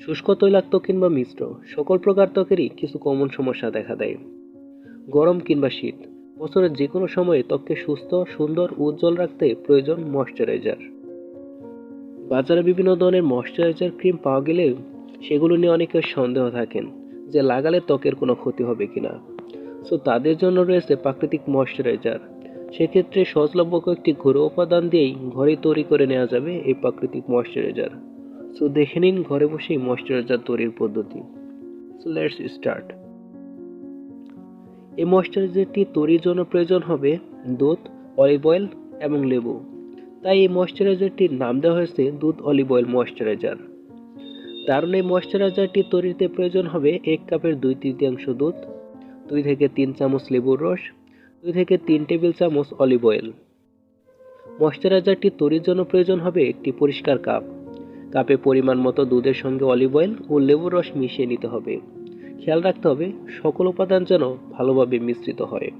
শুষ্ক, তৈলাক্ত কিংবা মিশ্র সকল প্রকার ত্বকেরই কিছু কমন সমস্যা দেখা দেয়। গরম কিংবা শীত, বছরের যে কোনো সময়ে ত্বককে সুস্থ, সুন্দর ও উজ্জ্বল রাখতে প্রয়োজন ময়েশ্চারাইজার। বাজারে বিভিন্ন ধরনের ময়েশ্চারাইজার ক্রিম পাওয়া গেলেও সেগুলো নিয়ে অনেকের সন্দেহ থাকেন যে লাগালে ত্বকের কোনো ক্ষতি হবে কিনা। সো তাদের জন্য রয়েছে প্রাকৃতিক ময়েশ্চারাইজার। সেক্ষেত্রে সহজলভ্য কয়েকটি ঘরোয়া উপাদান দিয়েই ঘরে তৈরি করে নেওয়া যাবে এই প্রাকৃতিক ময়েশ্চারাইজার। সো দেখে নিন ঘরে বসেই ময়েশ্চারাইজার তৈরির পদ্ধতি। So let's start. এই ময়েশ্চারাইজারটি তৈরির জন্য প্রয়োজন হবে দুধ, অলিভ অয়েল এবং লেবু। তাই এই ময়েশ্চারাইজারটির নাম দেওয়া হয়েছে দুধ অলিভ অয়েল ময়েশ্চারাইজার। দারুণ এই ময়েশ্চারাইজারটি তৈরিতে প্রয়োজন হবে 1 কাপের 2/3 দুধ, 2 থেকে 3 চামচ লেবুর রস, 2 থেকে 3 টেবিল চামচ অলিভ অয়েল। ময়েশ্চারাইজারটি তৈরির জন্য প্রয়োজন হবে একটি পরিষ্কার কাপ। কাপে পরিমাণ মতো দুধের সঙ্গে অলিভ অয়েল ও লেবুর রস মিশিয়ে নিতে হবে। খেয়াল রাখতে হবে সকল উপাদান যেন ভালোভাবে মিশ্রিত হয়।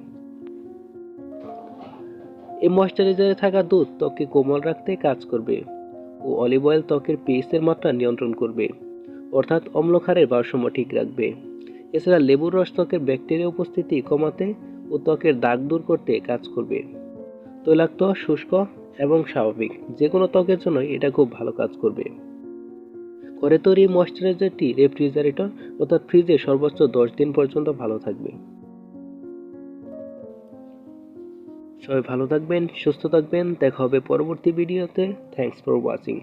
এই ময়েশ্চারাইজারে থাকা দুধ ত্বককে কোমল রাখতে কাজ করবে ও অলিভ অয়েল ত্বকের পিএইচের মাত্রা নিয়ন্ত্রণ করবে, অর্থাৎ অম্লক্ষারের ভারসাম্য ঠিক রাখবে। এছাড়া লেবুর রস ত্বকের ব্যাকটেরিয়া উপস্থিতি কমাতে ও ত্বকের দাগ দূর করতে কাজ করবে। তৈলাক্ত, শুষ্ক এবং স্বাভাবিক যে কোনো ত্বকের জন্য এটা খুব ভালো কাজ করবে। ঘরে তৈরি ময়েশ্চারাইজারটি রেফ্রিজারেটর অর্থাৎ ফ্রিজে সর্বোচ্চ 10 দিন পর্যন্ত ভালো থাকবে। সবাই ভালো থাকবেন, সুস্থ থাকবেন। দেখা হবে পরবর্তী ভিডিওতে। Thanks for watching.